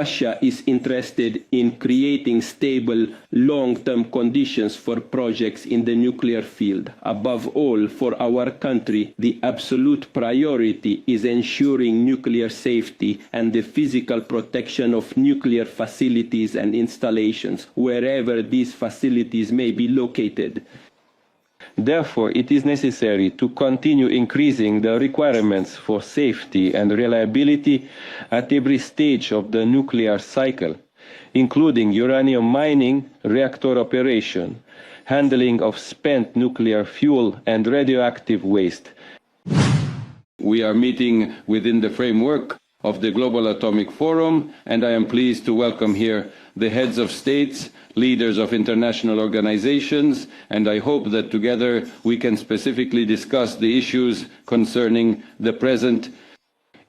Russia is interested in creating stable, long-term conditions for projects in the nuclear field. Above all, for our country, the absolute priority is ensuring nuclear safety and the physical protection of nuclear facilities and installations, wherever these facilities may be located. Therefore, it is necessary to continue increasing the requirements for safety and reliability at every stage of the nuclear cycle, including uranium mining, reactor operation, handling of spent nuclear fuel and radioactive waste. We are meeting within the framework of the Global Atomic Forum, and I am pleased to welcome here the heads of states, leaders of international organizations, and I hope that together we can specifically discuss the issues concerning the present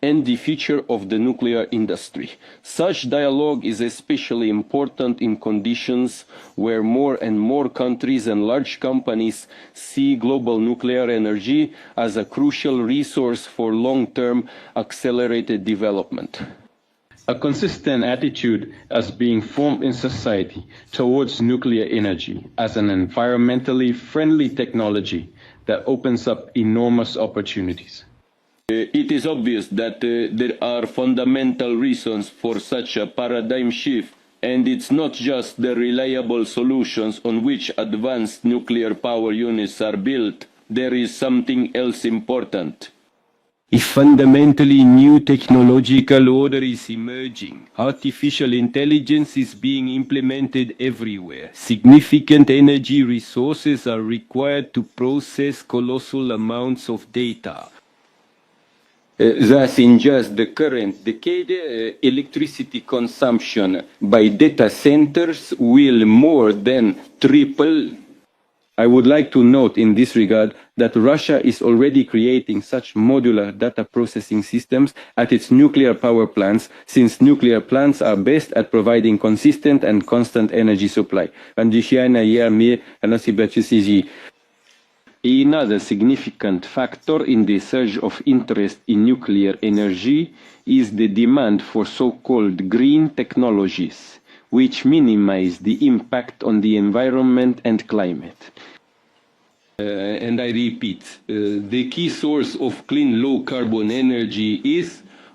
and the future of the nuclear industry. Such dialogue is especially important in conditions where more and more countries and large companies see global nuclear energy as a crucial resource for long-term accelerated development. A consistent attitude is being formed in society towards nuclear energy as an environmentally friendly technology that opens up enormous opportunities. It is obvious that there are fundamental reasons for such a paradigm shift, and it's not just the reliable solutions on which advanced nuclear power units are built. There is something else important. A fundamentally new technological order is emerging. Artificial intelligence is being implemented everywhere. Significant energy resources are required to process colossal amounts of data. Thus, in just the current decade, electricity consumption by data centers will more than triple. I would like to note in this regard that Russia is already creating such modular data processing systems at its nuclear power plants, since nuclear plants are best at providing consistent and constant energy supply. Another significant factor in the surge of interest in nuclear energy is the demand for so-called green technologies, which minimize the impact on the environment and climate. And I repeat, the key source of clean low-carbon energy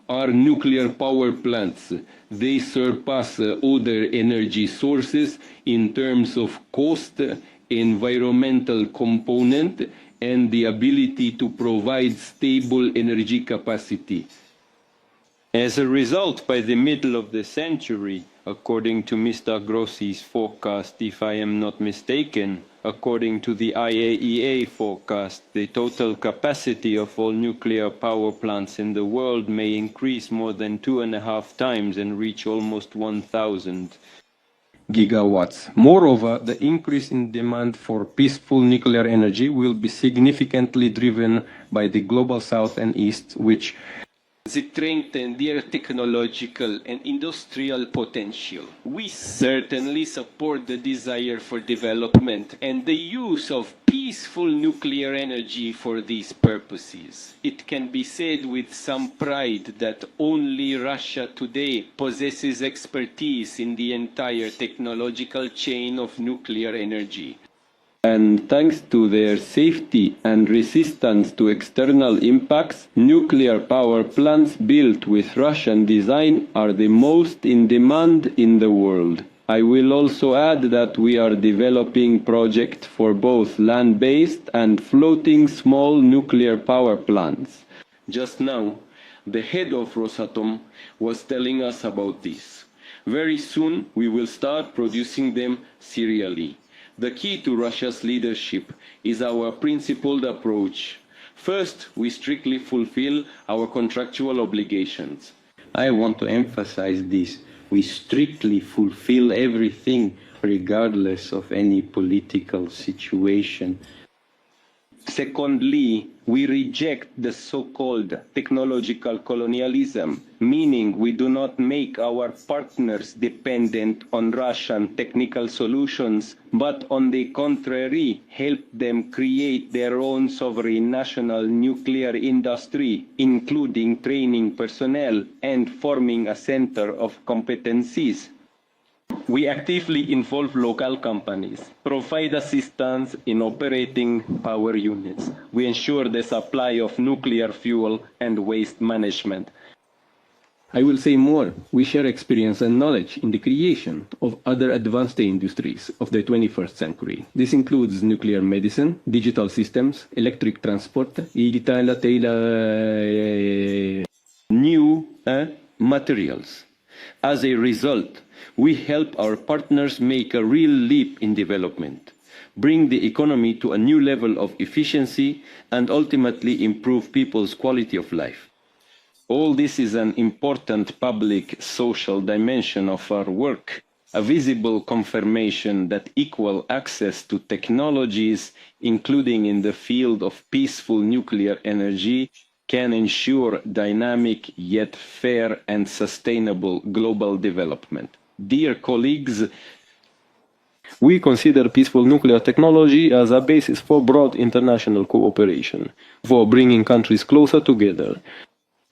are nuclear power plants. They surpass other energy sources in terms of cost, environmental component, and the ability to provide stable energy capacity. As a result, by the middle of the century, according to Mr. Grossi's forecast, if I am not mistaken, according to the IAEA forecast, the total capacity of all nuclear power plants in the world may increase more than 2.5 times and reach almost 1,000 gigawatts. Moreover, the increase in demand for peaceful nuclear energy will be significantly driven by the global South and East, which strengthen their technological and industrial potential. We certainly support the desire for development and the use of peaceful nuclear energy for these purposes. It can be said with some pride that only Russia today possesses expertise in the entire technological chain of nuclear energy. And thanks to their safety and resistance to external impacts, nuclear power plants built with Russian design are the most in demand in the world. I will also add that we are developing projects for both land-based and floating small nuclear power plants. Just now, the head of Rosatom was telling us about this. Very soon, we will start producing them serially. The key to Russia's leadership is our principled approach. First, we strictly fulfill our contractual obligations. I want to emphasize this. We strictly fulfill everything, regardless of any political situation. Secondly, we reject the so-called technological colonialism, meaning we do not make our partners dependent on Russian technical solutions, but on the contrary, help them create their own sovereign national nuclear industry, including training personnel and forming a center of competencies. We actively involve local companies, provide assistance in operating power units. We ensure the supply of nuclear fuel and waste management. I will say more. We share experience and knowledge in the creation of other advanced industries of the 21st century. This includes nuclear medicine, digital systems, electric transport, new materials. As a result, we help our partners make a real leap in development, bring the economy to a new level of efficiency, and ultimately improve people's quality of life. All this is an important public social dimension of our work, a visible confirmation that equal access to technologies, including in the field of peaceful nuclear energy, can ensure dynamic yet fair and sustainable global development. Dear colleagues, we consider peaceful nuclear technology as a basis for broad international cooperation, for bringing countries closer together.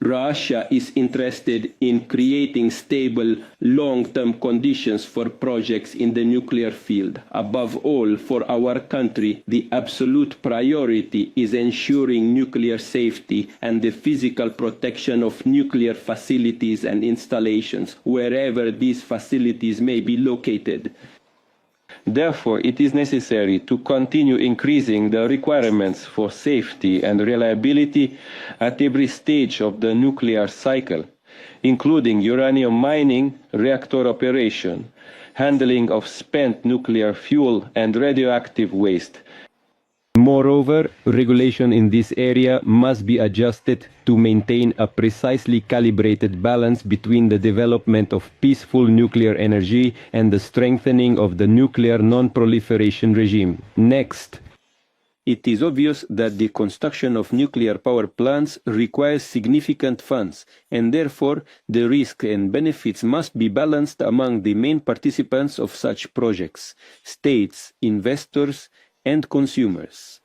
Russia is interested in creating stable, long-term conditions for projects in the nuclear field. Above all, for our country, the absolute priority is ensuring nuclear safety and the physical protection of nuclear facilities and installations, wherever these facilities may be located. Therefore, it is necessary to continue increasing the requirements for safety and reliability at every stage of the nuclear cycle, including uranium mining, reactor operation, handling of spent nuclear fuel and radioactive waste. Moreover, regulation in this area must be adjusted to maintain a precisely calibrated balance between the development of peaceful nuclear energy and the strengthening of the nuclear non-proliferation regime. Next, it is obvious that the construction of nuclear power plants requires significant funds, and therefore the risks and benefits must be balanced among the main participants of such projects: states, investors, and consumers.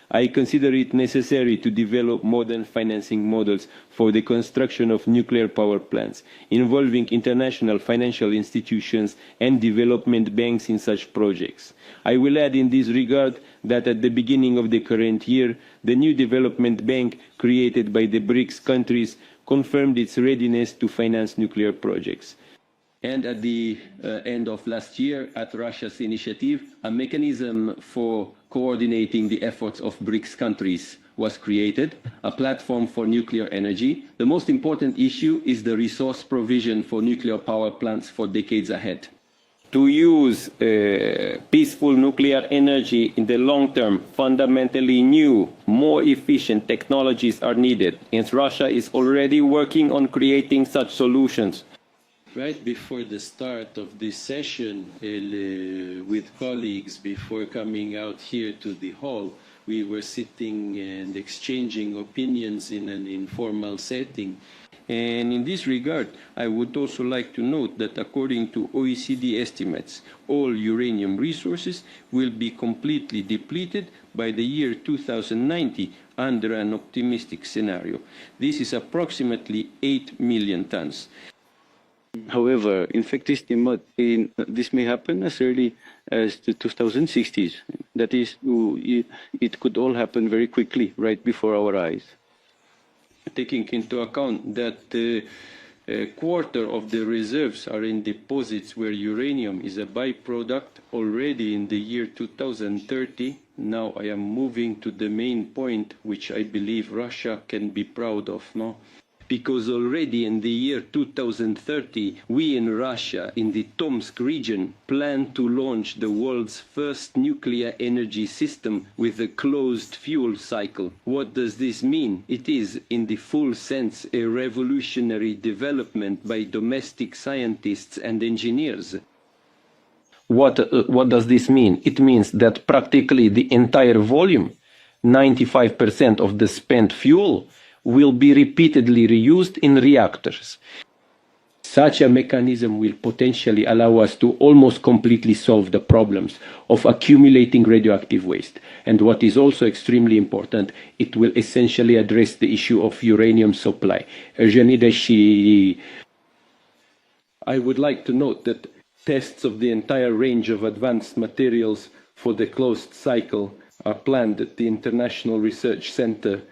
I consider it necessary to develop modern financing models for the construction of nuclear power plants, involving international financial institutions and development banks in such projects. I will add in this regard that at the beginning of the current year, the new development bank created by the BRICS countries confirmed its readiness to finance nuclear projects. And at the end of last year, at Russia's initiative, a mechanism for coordinating the efforts of BRICS countries was created, a platform for nuclear energy. The most important issue is the resource provision for nuclear power plants for decades ahead. To use peaceful nuclear energy in the long term, fundamentally new, more efficient technologies are needed, and Russia is already working on creating such solutions. Right before the start of this session, with colleagues, before coming out here to the hall, we were sitting and exchanging opinions in an informal setting. And in this regard, I would also like to note that according to OECD estimates, all uranium resources will be completely depleted by the year 2090 under an optimistic scenario. This is approximately 8 million tons. However, in fact, this may happen as early as the 2060s. That is, it could all happen very quickly, right before our eyes. Taking into account that a quarter of the reserves are in deposits where uranium is a byproduct already in the year 2030. Now I am moving to the main point, which I believe Russia can be proud of, no? Because already in the year 2030, we in Russia, in the Tomsk region, plan to launch the world's first nuclear energy system with a closed fuel cycle. What does this mean? It is, in the full sense, a revolutionary development by domestic scientists and engineers. What does this mean? It means that practically the entire volume 95% of the spent fuel will be repeatedly reused in reactors. Such a mechanism will potentially allow us to almost completely solve the problems of accumulating radioactive waste. And what is also extremely important, it will essentially address the issue of uranium supply. I would like to note that tests of the entire range of advanced materials for the closed cycle are planned at the International Research Center.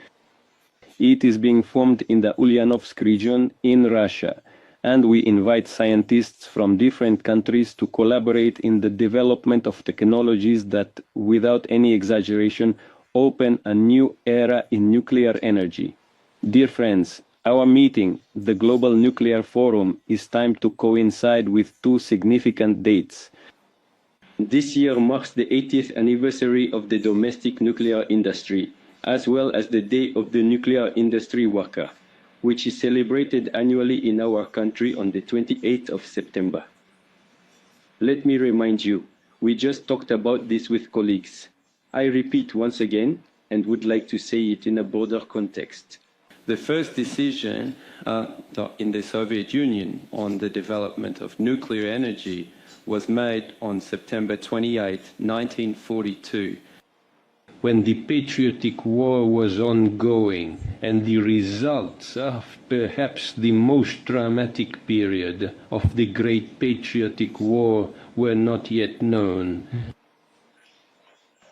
It is being formed in the Ulyanovsk region in Russia, and we invite scientists from different countries to collaborate in the development of technologies that, without any exaggeration, open a new era in nuclear energy. Dear friends, our meeting, the Global Nuclear Forum, is timed to coincide with two significant dates. This year marks the 80th anniversary of the domestic nuclear industry, as well as the Day of the Nuclear Industry Worker, which is celebrated annually in our country on the 28th of September. Let me remind you, we just talked about this with colleagues. I repeat once again, and would like to say it in a broader context. The first decision in the Soviet Union on the development of nuclear energy was made on September 28, 1942. When the patriotic war was ongoing and the results of perhaps the most dramatic period of the Great Patriotic War were not yet known.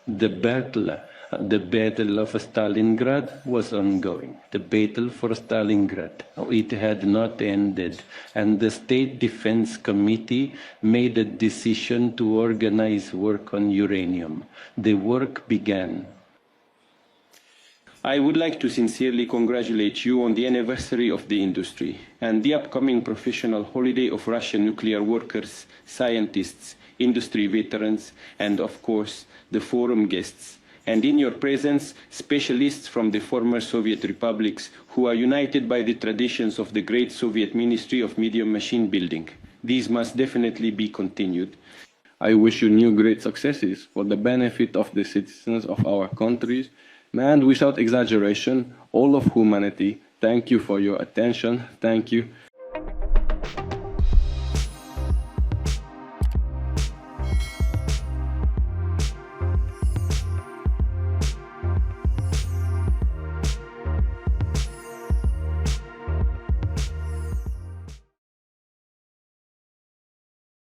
The battle of Stalingrad was ongoing. The battle for Stalingrad, it had not ended. And the State Defense Committee made a decision to organize work on uranium. The work began. I would like to sincerely congratulate you on the anniversary of the industry and the upcoming professional holiday of Russian nuclear workers, scientists, industry veterans, and of course, the forum guests. And in your presence, specialists from the former Soviet republics who are united by the traditions of the great Soviet Ministry of Medium Machine Building. These must definitely be continued. I wish you new great successes for the benefit of the citizens of our countries, and without exaggeration, all of humanity. Thank you for your attention. Thank you.